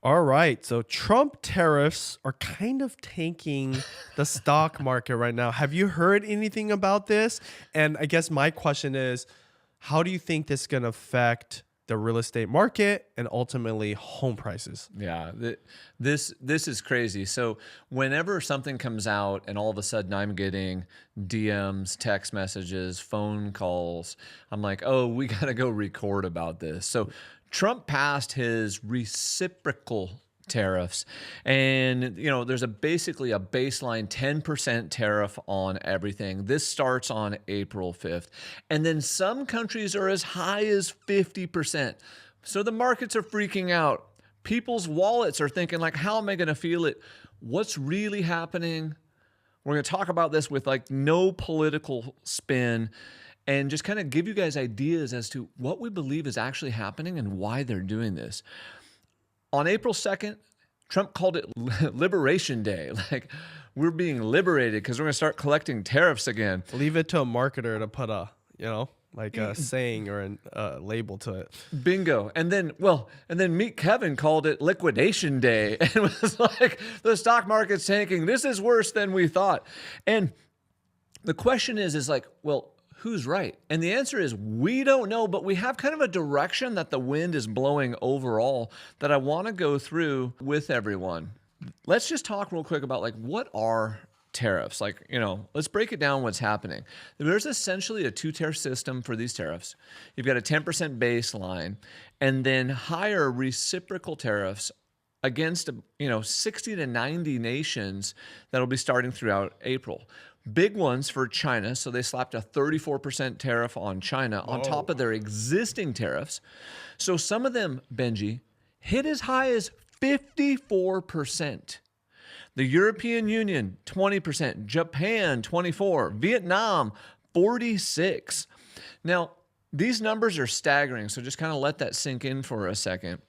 All right. So Trump tariffs are kind of tanking the stock market right now. Have you heard anything about this? And I guess my question is, how do you think this is going to affect the real estate market and ultimately home prices? Yeah, this is crazy. So whenever something comes out and all of a sudden I'm getting DMs, text messages, phone calls, I'm like, oh, we got to go record about this. So Trump passed his reciprocal tariffs, and there's basically a baseline 10% tariff on everything. This starts on April 5th, and then some countries are as high as 50%. So the markets are freaking out. People's wallets are thinking, like, how am I going to feel it? What's really happening? We're going to talk about this with like no political spin and just kind of give you guys ideas as to what we believe is actually happening and why they're doing this. On April 2nd, Trump called it Liberation Day. Like, we're being liberated because we're going to start collecting tariffs again. Leave it to a marketer to put like a saying or a label to it. Bingo. And then Meet Kevin called it Liquidation Day and was like, the stock market's tanking. This is worse than we thought. And the question is like, well, who's right? And the answer is we don't know, but we have kind of a direction that the wind is blowing overall that I want to go through with everyone. Let's just talk real quick about like what are tariffs? Like, let's break it down what's happening. There's essentially a two-tier system for these tariffs. You've got a 10% baseline and then higher reciprocal tariffs against 60 to 90 nations that'll be starting throughout April. Big ones for China. So they slapped a 34% tariff on China on top of their existing tariffs. So some of them, Benji, hit as high as 54%. The European Union, 20%. Japan, 24%. Vietnam, 46%. Now, these numbers are staggering. So just kind of let that sink in for a second.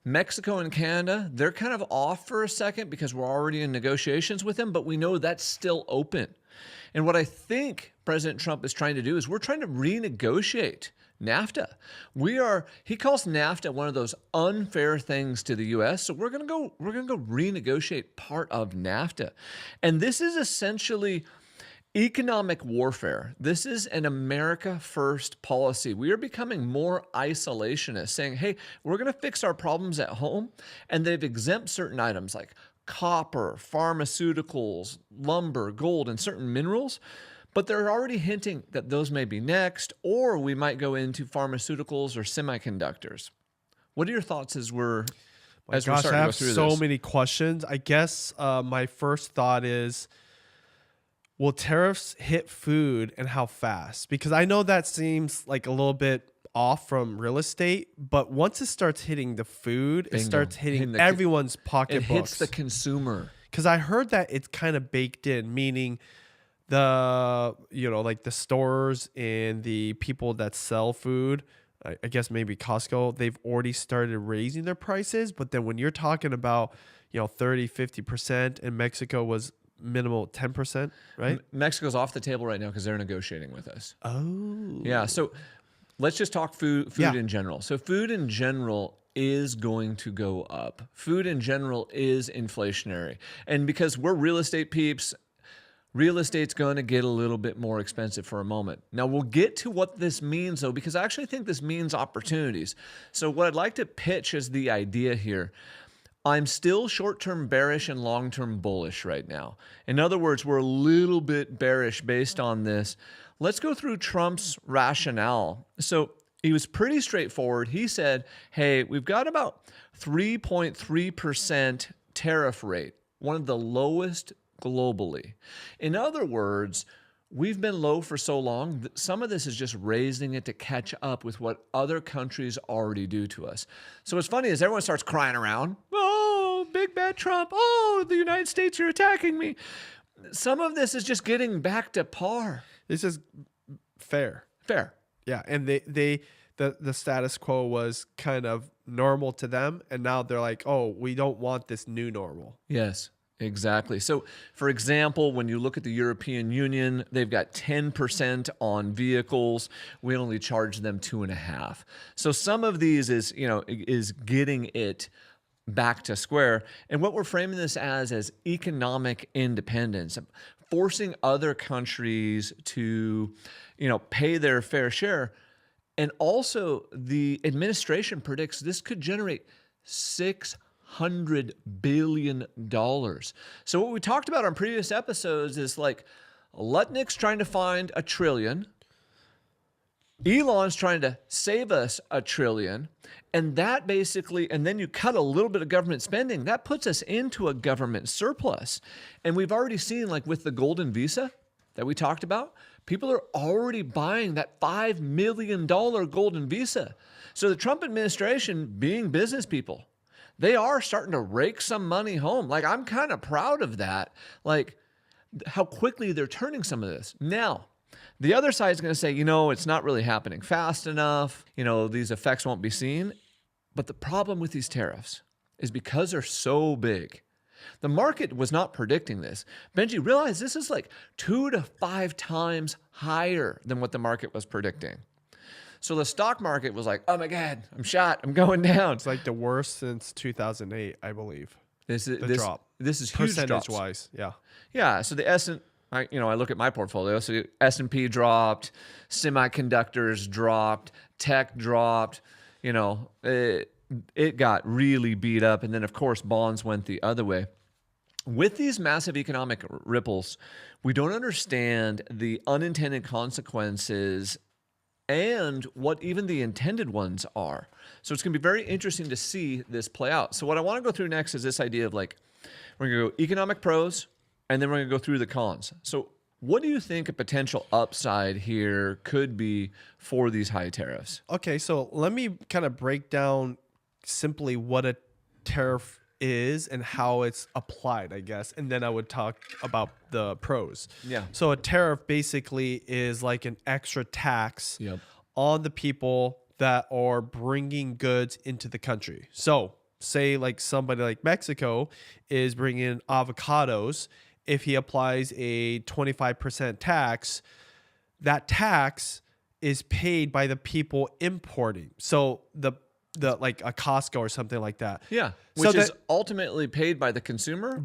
Mexico and Canada, they're kind of off for a second because we're already in negotiations with them, but we know that's still open. And what I think President Trump is trying to do is we're trying to renegotiate NAFTA. He calls NAFTA one of those unfair things to the US. So we're going to go renegotiate part of NAFTA. And this is essentially economic warfare. This is an America first policy. We are becoming more isolationist, saying, hey, we're going to fix our problems at home. And they've exempt certain items like copper, pharmaceuticals, lumber, gold, and certain minerals. But they're already hinting that those may be next, or we might go into pharmaceuticals or semiconductors. What are your thoughts as we're starting to go through this? I have so many questions. I guess my first thought is, will tariffs hit food and how fast? Because I know that seems like a little bit off from real estate, but once it starts hitting the food, Bingo. It starts hitting everyone's pocketbooks. It hits the consumer. Because I heard that it's kind of baked in, meaning like the stores and the people that sell food, I guess maybe Costco, they've already started raising their prices. But then when you're talking about, 30, 50%, and Mexico was minimal 10%, right? Mexico's off the table right now because they're negotiating with us. Oh. Yeah. So let's just talk food in general. So food in general is going to go up. Food in general is inflationary. And because we're real estate peeps, real estate's going to get a little bit more expensive for a moment. Now, we'll get to what this means, though, because I actually think this means opportunities. So what I'd like to pitch is the idea here. I'm still short-term bearish and long-term bullish right now. In other words, we're a little bit bearish based on this. Let's go through Trump's rationale. So he was pretty straightforward. He said, hey, we've got about 3.3% tariff rate, one of the lowest globally. In other words, we've been low for so long, some of this is just raising it to catch up with what other countries already do to us. So what's funny is everyone starts crying around, oh, big bad Trump, oh, the United States are attacking me. Some of this is just getting back to par. This is fair. Fair. Yeah, and the status quo was kind of normal to them, and now they're like, oh, we don't want this new normal. Yes. Exactly. So, for example, when you look at the European Union, they've got 10% on vehicles. We only charge them 2.5%. So some of these is getting it back to square. And what we're framing this as economic independence, forcing other countries to, pay their fair share. And also, the administration predicts this could generate $600 billion. So what we talked about on previous episodes is like Lutnick's trying to find $1 trillion. Elon's trying to save us $1 trillion. And that basically, and then you cut a little bit of government spending, that puts us into a government surplus. And we've already seen, like with the golden visa that we talked about, people are already buying that $5 million golden visa. So the Trump administration, being business people, they are starting to rake some money home. Like, I'm kind of proud of that, like how quickly they're turning some of this. Now, the other side is going to say, it's not really happening fast enough. These effects won't be seen. But the problem with these tariffs is because they're so big, the market was not predicting this. Benji, realize this is like 2 to 5 times higher than what the market was predicting. So the stock market was like, oh my God, I'm shot. I'm going down. It's like the worst since 2008, I believe. This Drop. This is huge drops. Percentage-wise, yeah. Yeah, so the I look at my portfolio. So the S&P dropped, semiconductors dropped, tech dropped. It got really beat up. And then, of course, bonds went the other way. With these massive economic ripples, we don't understand the unintended consequences and what even the intended ones are. So it's going to be very interesting to see this play out. So what I want to go through next is this idea of like, we're going to go economic pros, and then we're going to go through the cons. So what do you think a potential upside here could be for these high tariffs? Okay, so let me kind of break down simply what a tariff is and how it's applied, I guess. And then I would talk about the pros. Yeah. So a tariff basically is like an extra tax on the people that are bringing goods into the country. So say like somebody like Mexico is bringing in avocados. If he applies a 25% tax, that tax is paid by the people importing. So the like a Costco or something like that. Yeah, which is ultimately paid by the consumer,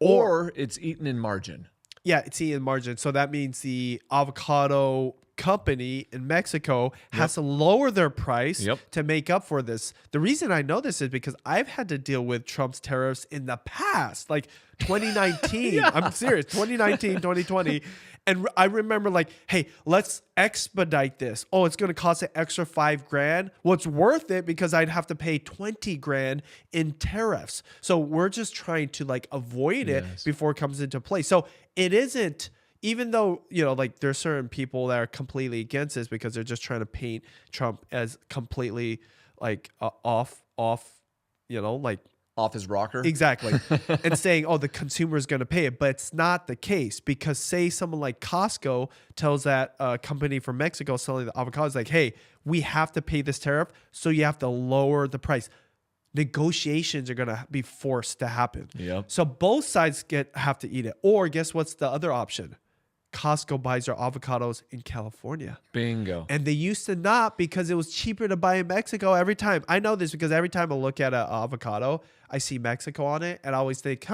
or it's eaten in margin. Yeah, it's eaten in margin. So that means the avocado company in Mexico has to lower their price to make up for this. The reason I know this is because I've had to deal with Trump's tariffs in the past, like 2019. I'm serious, 2019, 2020. And I remember like, hey, let's expedite this. Oh, it's going to cost an extra $5,000. Well, it's worth it because I'd have to pay $20,000 in tariffs. So we're just trying to like avoid it before it comes into play. So it isn't, even though, like there's certain people that are completely against this because they're just trying to paint Trump as completely like off, like off his rocker. Exactly. And saying, oh, the consumer is going to pay it. But it's not the case because say someone like Costco tells that company from Mexico selling the avocados like, hey, we have to pay this tariff. So you have to lower the price. Negotiations are going to be forced to happen. Yep. So both sides have to eat it. Or guess what's the other option? Costco buys their avocados in California. Bingo. And they used to not because it was cheaper to buy in Mexico every time. I know this because every time I look at an avocado, I see Mexico on it. And I always think,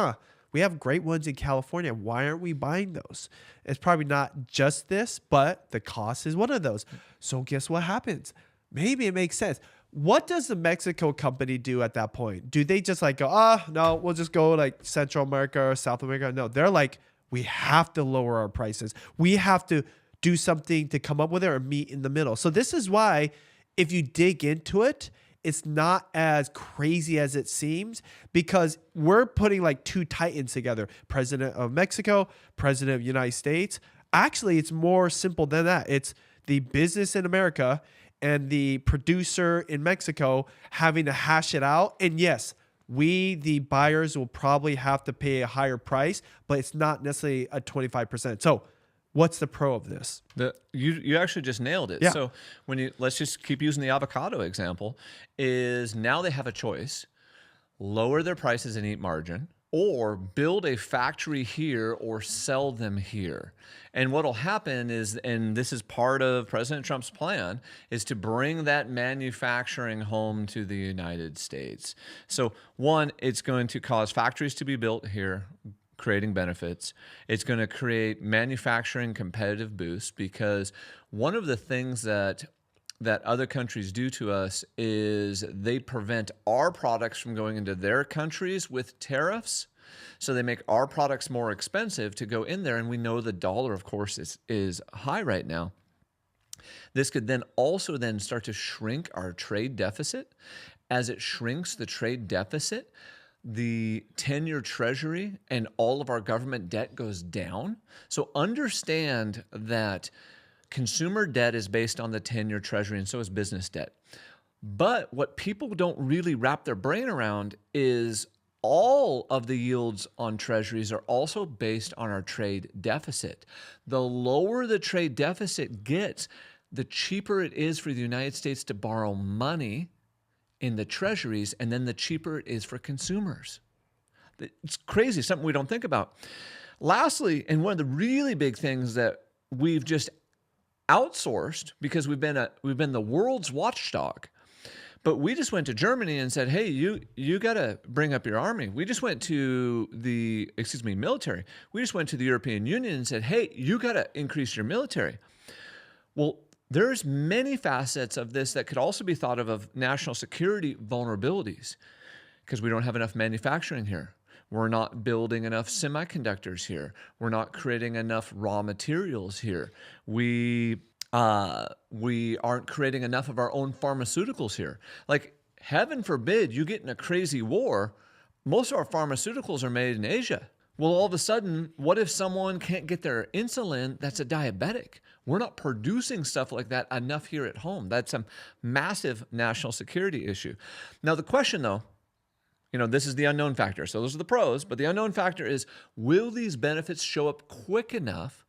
we have great ones in California. Why aren't we buying those? It's probably not just this, but the cost is one of those. So guess what happens? Maybe it makes sense. What does the Mexico company do at that point? Do they just like go, no, we'll just go like Central America or South America? No, they're like, we have to lower our prices. We have to do something to come up with it or meet in the middle. So this is why if you dig into it, it's not as crazy as it seems because we're putting like two titans together. President of Mexico, President of the United States. Actually, it's more simple than that. It's the business in America and the producer in Mexico having to hash it out. And yes, we, the buyers, will probably have to pay a higher price, but it's not necessarily a 25%. So what's the pro of this? You actually just nailed it. Yeah. So let's just keep using the avocado example, is now they have a choice, lower their prices and eat margin, or build a factory here or sell them here. And what will happen is, and this is part of President Trump's plan, is to bring that manufacturing home to the United States. So one, it's going to cause factories to be built here, creating benefits. It's going to create manufacturing competitive boosts, because one of the things that other countries do to us is they prevent our products from going into their countries with tariffs. So they make our products more expensive to go in there. And we know the dollar, of course, is high right now. This could then also then start to shrink our trade deficit. As it shrinks the trade deficit, the 10-year treasury and all of our government debt goes down. So understand that consumer debt is based on the 10-year treasury, and so is business debt. But what people don't really wrap their brain around is all of the yields on treasuries are also based on our trade deficit. The lower the trade deficit gets, the cheaper it is for the United States to borrow money in the treasuries, and then the cheaper it is for consumers. It's crazy, something we don't think about. Lastly, and one of the really big things that we've just outsourced, because we've been the world's watchdog, but we just went to Germany and said, hey, you got to bring up your army. We just went to military. We just went to the European Union and said, hey, you got to increase your military. Well, there's many facets of this that could also be thought of national security vulnerabilities, because we don't have enough manufacturing here. We're not building enough semiconductors here. We're not creating enough raw materials here. We aren't creating enough of our own pharmaceuticals here. Like, heaven forbid you get in a crazy war, most of our pharmaceuticals are made in Asia. Well, all of a sudden, what if someone can't get their insulin that's a diabetic? We're not producing stuff like that enough here at home. That's a massive national security issue. Now, the question, though, this is the unknown factor. So those are the pros, but the unknown factor is, will these benefits show up quick enough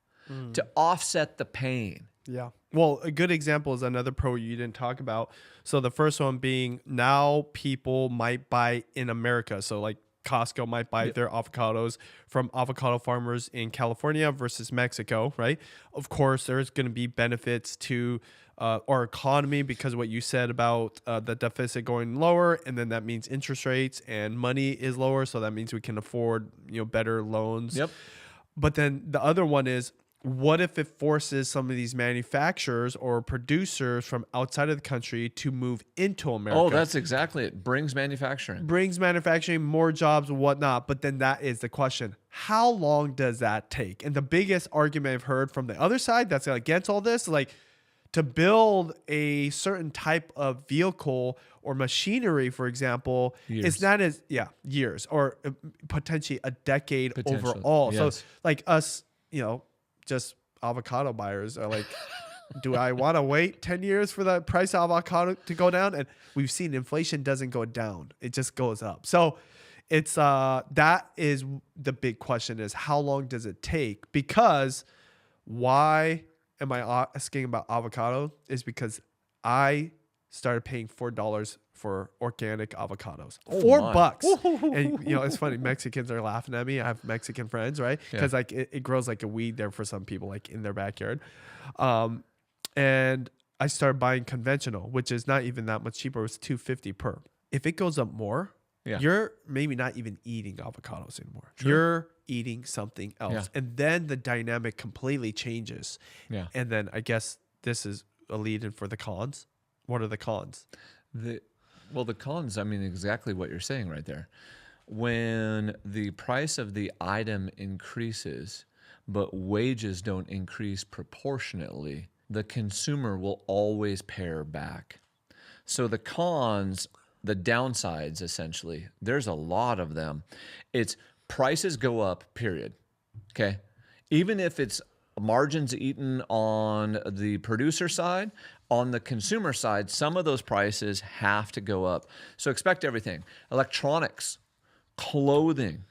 to offset the pain? Yeah. Well, a good example is another pro you didn't talk about. So the first one being, now people might buy in America. So like Costco might buy their avocados from avocado farmers in California versus Mexico, right? Of course, there's going to be benefits to our economy, because what you said about the deficit going lower, and then that means interest rates and money is lower. So that means we can afford, better loans. Yep. But then the other one is, what if it forces some of these manufacturers or producers from outside of the country to move into America? Oh, that's exactly it. Brings manufacturing, more jobs and whatnot. But then that is the question. How long does that take? And the biggest argument I've heard from the other side that's against all this, like, to build a certain type of vehicle or machinery, for example, it's not as, years, or potentially a decade overall. Yes. So like us, just avocado buyers are like, do I want to wait 10 years for the price of avocado to go down? And we've seen inflation doesn't go down. It just goes up. So it's that is the big question, is how long does it take? Because why am I asking about avocado is because I started paying $4 for organic avocados. $4. And it's funny, Mexicans are laughing at me. I have Mexican friends, right? Because like it grows like a weed there for some people, like in their backyard. And I started buying conventional, which is not even that much cheaper. It was $2.50 per. If it goes up more, you're maybe not even eating avocados anymore. True. You're eating something else. And then the dynamic completely changes. Yeah. And then I guess this is a lead in for the cons. What are the cons? The cons, I mean, exactly what you're saying right there. When the price of the item increases, but wages don't increase proportionately, the consumer will always pare back. So the cons, the downsides, essentially, there's a lot of them. It's prices go up, period. Okay. Even if it's margins eaten on the producer side, on the consumer side, some of those prices have to go up. So expect everything: electronics, clothing,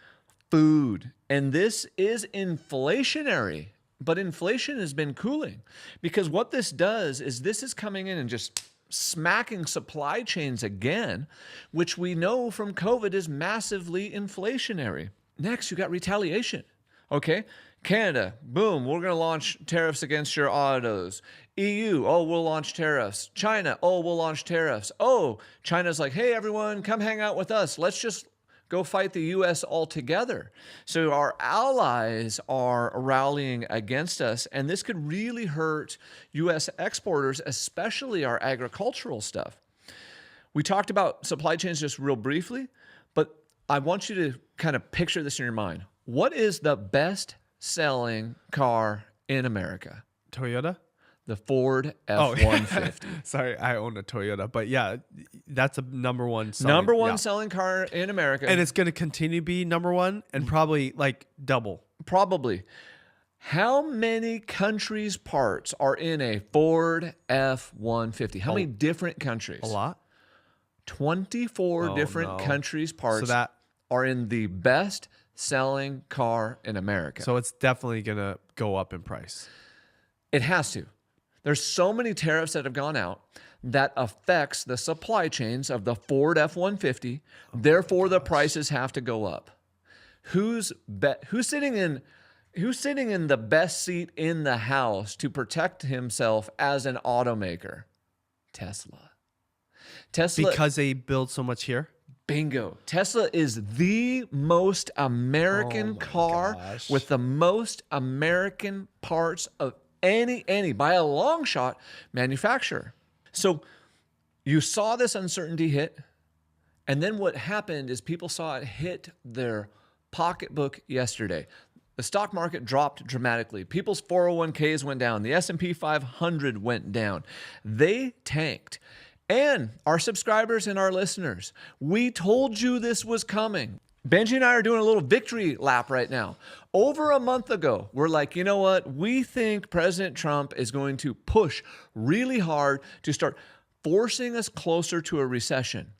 food. And this is inflationary, but inflation has been cooling, because what this does is this is coming in and just smacking supply chains again, which we know from COVID is massively inflationary. next you got retaliation. Okay. Canada, boom, we're going to launch tariffs against your autos. EU, oh, we'll launch tariffs. China, oh, we'll launch tariffs. Oh, China's like, hey, everyone, come hang out with us. Let's just go fight the U.S. altogether. So our allies are rallying against us, and this could really hurt U.S. exporters, especially our agricultural stuff. We talked about supply chains just real briefly, but I want you to kind of picture this in your mind. What is the best selling car in America? Toyota? The Ford F-150. Sorry, I own a Toyota, but yeah, that's a number one selling. Number one selling car in America. And it's going to continue to be number one and probably like double. Probably. How many countries' parts are in a Ford F-150? How many different countries? A lot. 24 different countries' parts are in the best selling car in America. So it's definitely going to go up in price. It has to. There's so many tariffs that have gone out that affects the supply chains of the Ford F-150. Therefore, the prices have to go up. Who's sitting in the best seat in the house to protect himself as an automaker? Tesla. Because they build so much here? Bingo. Tesla is the most American car with the most American parts of any, by a long shot, manufacturer. So you saw this uncertainty hit, and then what happened is people saw it hit their pocketbook yesterday. The stock market dropped dramatically. People's 401ks went down. The S&P 500 went down. They tanked. And our subscribers and our listeners, we told you this was coming. Benji and I are doing a little victory lap right now. Over a month ago, we're like, you know what? We think President Trump is going to push really hard to start forcing us closer to a recession.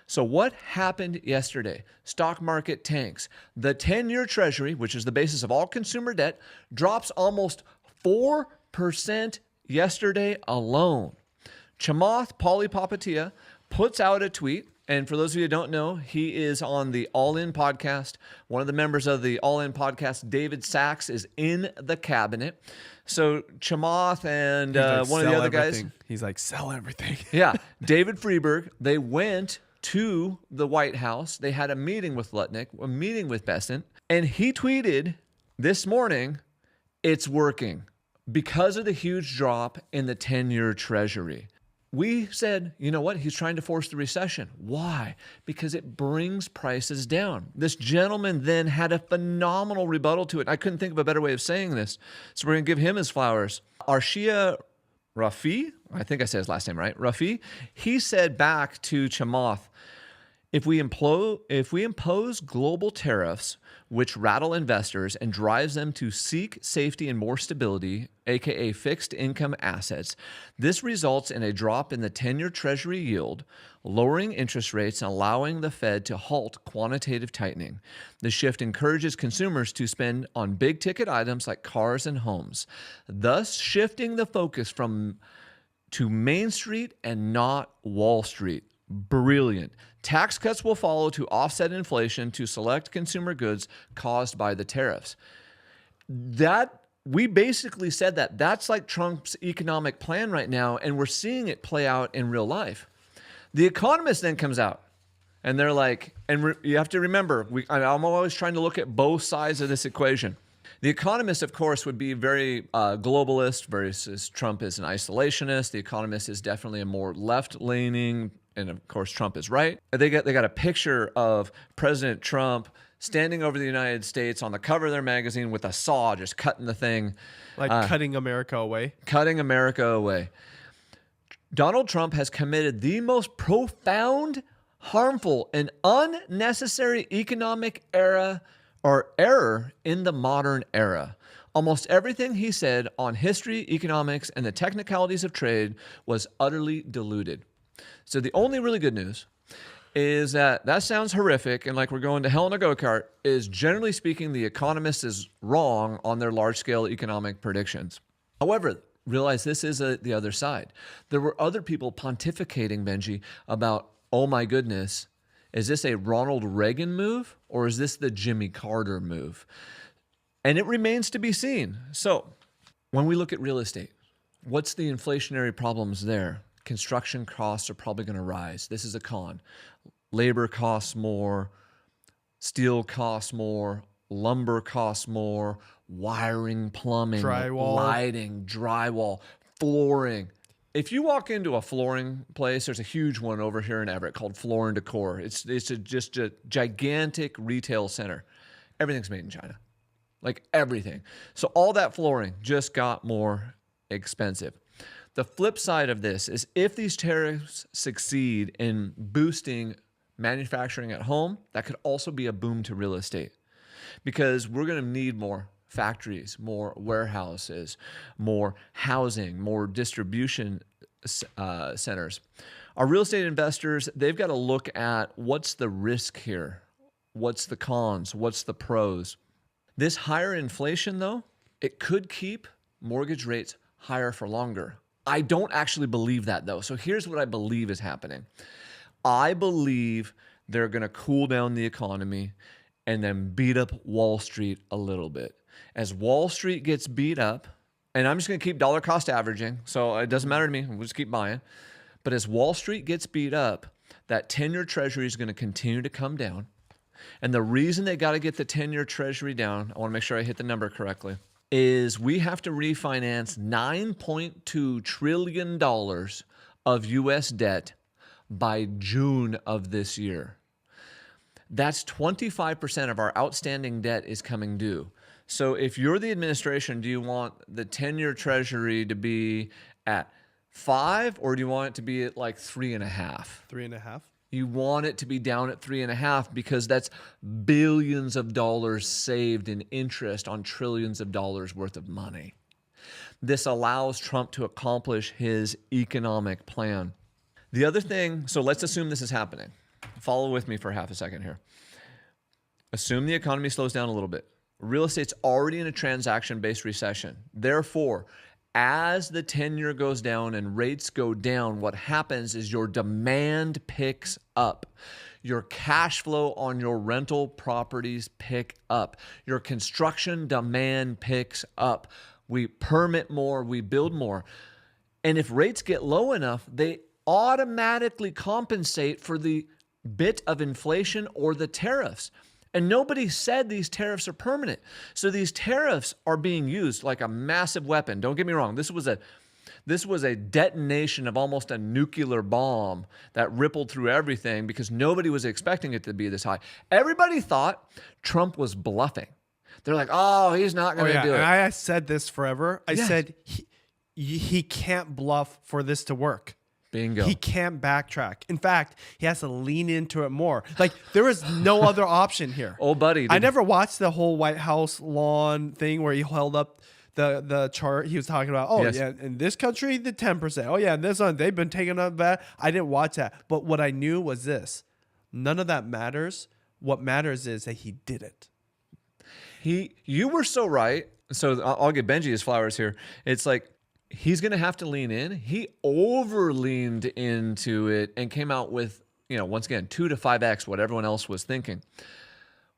So what happened yesterday? Stock market tanks. The 10-year Treasury, which is the basis of all consumer debt, drops almost 4% yesterday alone. Chamath Palihapitiya puts out a tweet. And for those of you who don't know, he is on the All In podcast. One of the members of the All In podcast, David Sachs, is in the cabinet. So Chamath and one of the other guys. He's like, sell everything. Yeah. David Freeberg, they went to the White House. They had a meeting with Lutnick, a meeting with Bessent. And he tweeted this morning, it's working because of the huge drop in the 10-year Treasury. We said, you know what? He's trying to force the recession. Why? Because it brings prices down. This gentleman then had a phenomenal rebuttal to it. I couldn't think of a better way of saying this. So we're going to give him his flowers. Arshia Rafi, I think I said his last name right, Rafi, he said back to Chamath, if we impose global tariffs, which rattle investors and drives them to seek safety and more stability, aka fixed income assets, this results in a drop in the 10-year Treasury yield, lowering interest rates and allowing the Fed to halt quantitative tightening. The shift encourages consumers to spend on big-ticket items like cars and homes, thus shifting the focus to Main Street and not Wall Street. Brilliant. Tax cuts will follow to offset inflation to select consumer goods caused by the tariffs. We basically said that's like Trump's economic plan right now, and we're seeing it play out in real life. The Economist then comes out, and they're like, you have to remember, I'm always trying to look at both sides of this equation. The Economist, of course, would be very globalist versus Trump is an isolationist. The Economist is definitely a more left-leaning, and of course, Trump is right. They got a picture of President Trump standing over the United States on the cover of their magazine with a saw, just cutting the thing. Like cutting America away. Cutting America away. Donald Trump has committed the most profound, harmful, and unnecessary economic error in the modern era. Almost everything he said on history, economics, and the technicalities of trade was utterly diluted. So the only really good news is that sounds horrific and like we're going to hell in a go-kart, is generally speaking, the Economist is wrong on their large-scale economic predictions. However, realize this is the other side. There were other people pontificating, Benji, about, oh my goodness, Is this a Ronald Reagan move or is this the Jimmy Carter move? And it remains to be seen. So when we look at real estate, what's the inflationary problems there? Construction costs are probably going to rise. This is a con. Labor costs more, steel costs more, lumber costs more, wiring, plumbing, Drywall. lighting, drywall, flooring. If you walk into a flooring place, there's a huge one over here in Everett called Floor and Decor. It's just a gigantic retail center. Everything's made in China, like everything. So all that flooring just got more expensive. The flip side of this is if these tariffs succeed in boosting manufacturing at home, that could also be a boom to real estate because we're going to need more factories, more warehouses, more housing, more distribution centers. Our real estate investors, they've got to look at what's the risk here, what's the cons, what's the pros. This higher inflation, though, it could keep mortgage rates higher for longer. I don't actually believe that, though. So here's what I believe is happening. I believe they're going to cool down the economy and then beat up Wall Street a little bit. As Wall Street gets beat up, and I'm just going to keep dollar cost averaging, so it doesn't matter to me. We'll just keep buying. But as Wall Street gets beat up, that 10-year treasury is going to continue to come down. And the reason they got to get the 10-year treasury down, I want to make sure I hit the number correctly, is we have to refinance $9.2 trillion of U.S. debt by June of this year. That's 25% of our outstanding debt is coming due. So if you're the administration, do you want the 10-year treasury to be at 5 or do you want it to be at like 3.5? 3.5. You want it to be down at 3.5 because that's billions of dollars saved in interest on trillions of dollars worth of money. This allows Trump to accomplish his economic plan. The other thing, so let's assume this is happening. Follow with me for half a second here. Assume the economy slows down a little bit. Real estate's already in a transaction-based recession. Therefore, as the 10-year goes down and rates go down, what happens is your demand picks up. Your cash flow on your rental properties pick up. Your construction demand picks up. We permit more, we build more. And if rates get low enough, they automatically compensate for the bit of inflation or the tariffs. And nobody said these tariffs are permanent. So these tariffs are being used like a massive weapon. Don't get me wrong. This was a detonation of almost a nuclear bomb that rippled through everything because nobody was expecting it to be this high. Everybody thought Trump was bluffing. They're like, oh, he's not going to do it. And I said this forever. I Yes. said he can't bluff for this to work. Bingo. He can't backtrack. In fact, he has to lean into it more. Like there is no other option here. Oh, buddy. I never watched the whole White House lawn thing where he held up the chart. He was talking about, oh, Yes. yeah, in this country, the 10%. Oh, yeah, in this one, they've been taking up that. I didn't watch that. But what I knew was this. None of that matters. What matters is that he did it. You were so right. So I'll give Benji his flowers here. It's like he's going to have to lean in. He over-leaned into it and came out with, once again, 2 to 5x what everyone else was thinking.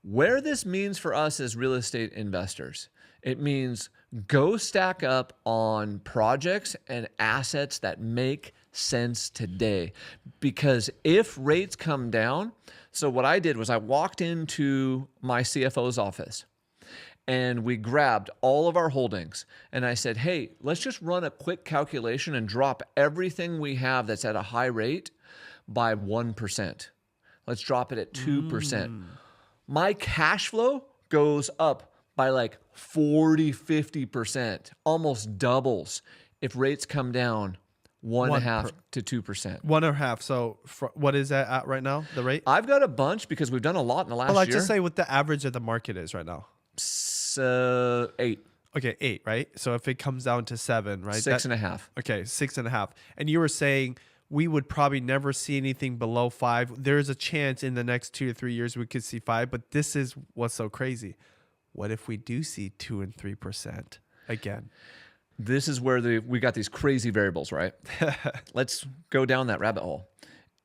Where this means for us as real estate investors, it means go stack up on projects and assets that make sense today. Because if rates come down, so what I did was I walked into my CFO's office and we grabbed all of our holdings and I said, hey, let's just run a quick calculation and drop everything we have that's at a high rate by 1%. Let's drop it at 2%. My cash flow goes up by like 40, 50%, almost doubles if rates come down 1.5 to 2%. 1.5. So what is that at right now, the rate? I've got a bunch because we've done a lot in the last Well, let's year. just say what the average of the market is right now. 8. Okay, 8, right? So if it comes down to 7, right? 6.5. Okay, 6.5. And you were saying we would probably never see anything below 5. There's a chance in the next 2 to 3 years we could see 5, but this is what's so crazy. What if we do see 2 and 3% again? This is where we got these crazy variables, right? Let's go down that rabbit hole.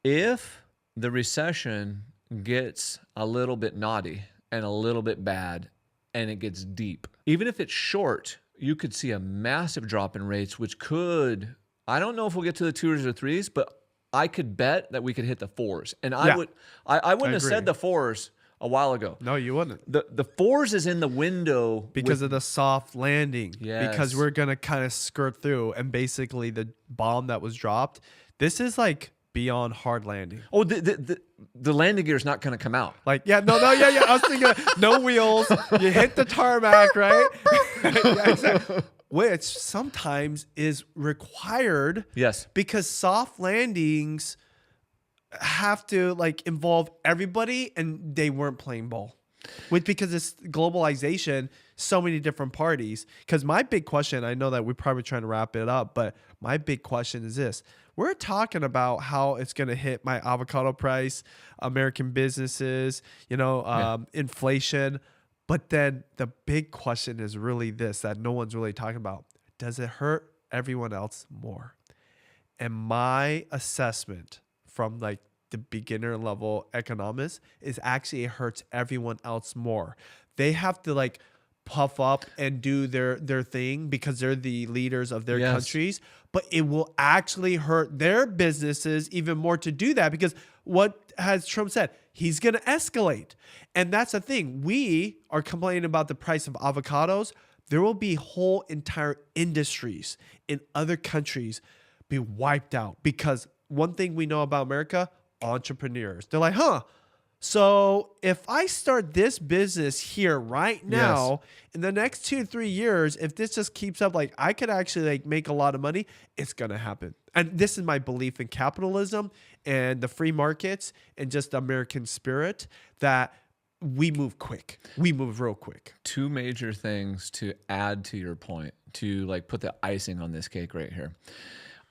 If the recession gets a little bit naughty and a little bit bad and it gets deep, even if it's short, you could see a massive drop in rates, which could, I don't know if we'll get to the 2s or 3s, but I could bet that we could hit the 4s. And I wouldn't have said the 4s a while ago. No, you wouldn't. The 4s is in the window because of the soft landing. Yes. Because we're going to kind of skirt through, and basically the bomb that was dropped, this is like beyond hard landing. Oh, the landing gear is not going to come out. Like, yeah. I was thinking no wheels. You hit the tarmac, right? Yeah, exactly. Which sometimes is required. Yes. Because soft landings have to like involve everybody, and they weren't playing ball. Because it's globalization, so many different parties. Because my big question, I know that we're probably trying to wrap it up, but my big question is this. We're talking about how it's going to hit my avocado price, American businesses, inflation. But then the big question is really this that no one's really talking about. Does it hurt everyone else more? And my assessment from like the beginner level economists is actually it hurts everyone else more. They have to like puff up and do their thing because they're the leaders of their countries, but it will actually hurt their businesses even more to do that, because what has Trump said? He's going to escalate. And that's the thing. We are complaining about the price of avocados. There will be whole entire industries in other countries be wiped out, because one thing we know about America, entrepreneurs. They're like, so if I start this business here right now, in the next 2 to 3 years, if this just keeps up, like I could actually like make a lot of money. It's going to happen. And this is my belief in capitalism and the free markets and just the American spirit, that we move quick. We move real quick. 2 major things to add to your point, to like put the icing on this cake right here.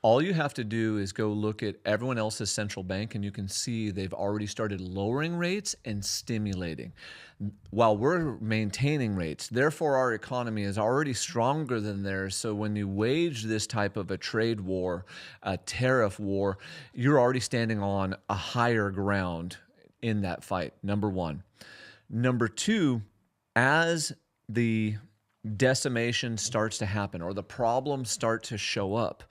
All you have to do is go look at everyone else's central bank, and you can see they've already started lowering rates and stimulating while we're maintaining rates. Therefore, our economy is already stronger than theirs. So when you wage this type of a trade war, a tariff war, you're already standing on a higher ground in that fight, number one. Number two, as the decimation starts to happen or the problems start to show up,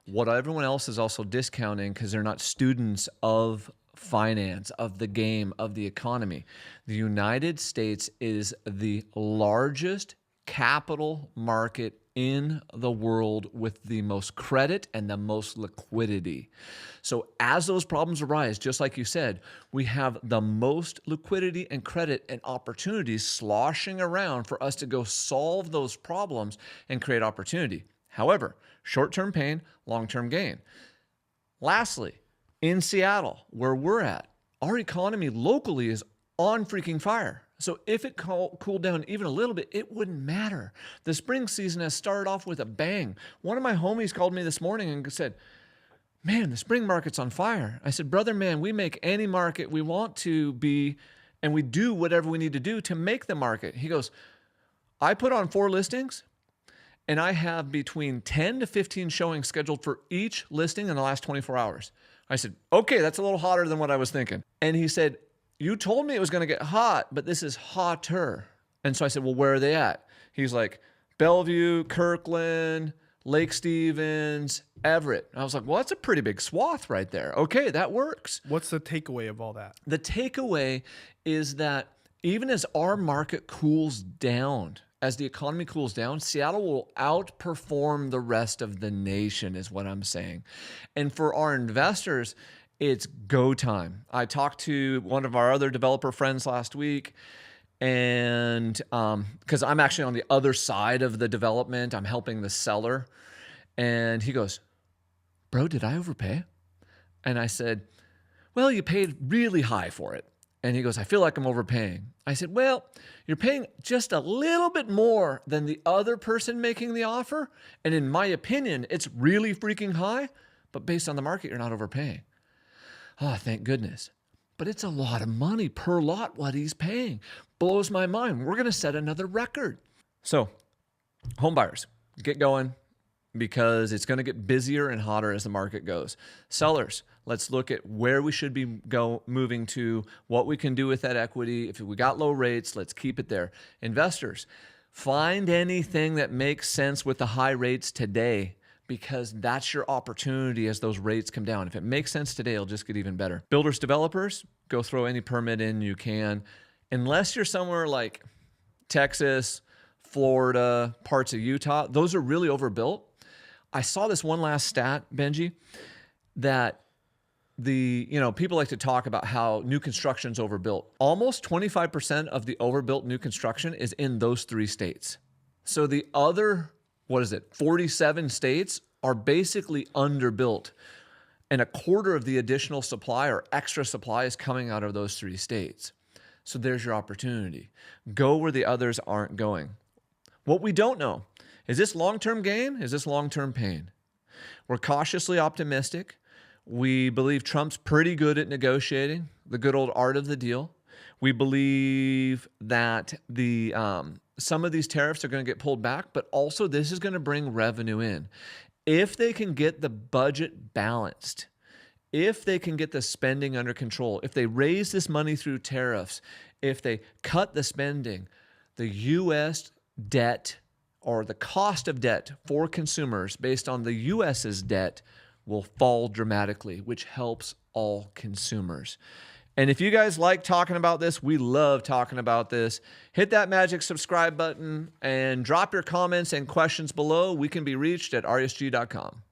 what everyone else is also discounting, because they're not students of finance, of the game, of the economy. The United States is the largest capital market in the world with the most credit and the most liquidity. So as those problems arise, just like you said, we have the most liquidity and credit and opportunities sloshing around for us to go solve those problems and create opportunity. However, short-term pain, long-term gain. Lastly, in Seattle, where we're at, our economy locally is on freaking fire. So if it cooled down even a little bit, it wouldn't matter. The spring season has started off with a bang. One of my homies called me this morning and said, man, the spring market's on fire. I said, brother, man, we make any market we want to be, and we do whatever we need to do to make the market. He goes, I put on 4 listings, and I have between 10 to 15 showings scheduled for each listing in the last 24 hours. I said, okay, that's a little hotter than what I was thinking. And he said, you told me it was going to get hot, but this is hotter. And so I said, well, where are they at? He's like, Bellevue, Kirkland, Lake Stevens, Everett. And I was like, well, that's a pretty big swath right there. Okay, that works. What's the takeaway of all that? The takeaway is that even as our market cools down, as the economy cools down, Seattle will outperform the rest of the nation, is what I'm saying. And for our investors, it's go time. I talked to one of our other developer friends last week, and because I'm actually on the other side of the development, I'm helping the seller. And he goes, bro, did I overpay? And I said, well, you paid really high for it. And he goes, I feel like I'm overpaying. I said, well, you're paying just a little bit more than the other person making the offer. And in my opinion, it's really freaking high. But based on the market, you're not overpaying. Oh, thank goodness. But it's a lot of money per lot what he's paying. Blows my mind. We're going to set another record. So, home buyers, get going. because it's going to get busier and hotter as the market goes. Sellers, let's look at where we should be moving to, what we can do with that equity. If we got low rates, let's keep it there. Investors, find anything that makes sense with the high rates today, because that's your opportunity as those rates come down. If it makes sense today, it'll just get even better. Builders, developers, go throw any permit in you can. Unless you're somewhere like Texas, Florida, parts of Utah, those are really overbuilt. I saw this one last stat, Benji, that people like to talk about how new construction's overbuilt. Almost 25% of the overbuilt new construction is in those 3 states. So the other, 47 states are basically underbuilt. And a quarter of the additional supply or extra supply is coming out of those 3 states. So there's your opportunity. Go where the others aren't going. What we don't know, is this long-term gain? Is this long-term pain? We're cautiously optimistic. We believe Trump's pretty good at negotiating, the good old art of the deal. We believe that some of these tariffs are going to get pulled back, but also this is going to bring revenue in. If they can get the budget balanced, if they can get the spending under control, if they raise this money through tariffs, if they cut the spending, the U.S. debt or the cost of debt for consumers based on the U.S.'s debt will fall dramatically, which helps all consumers. And if you guys like talking about this, we love talking about this. Hit that magic subscribe button and drop your comments and questions below. We can be reached at rsg.com.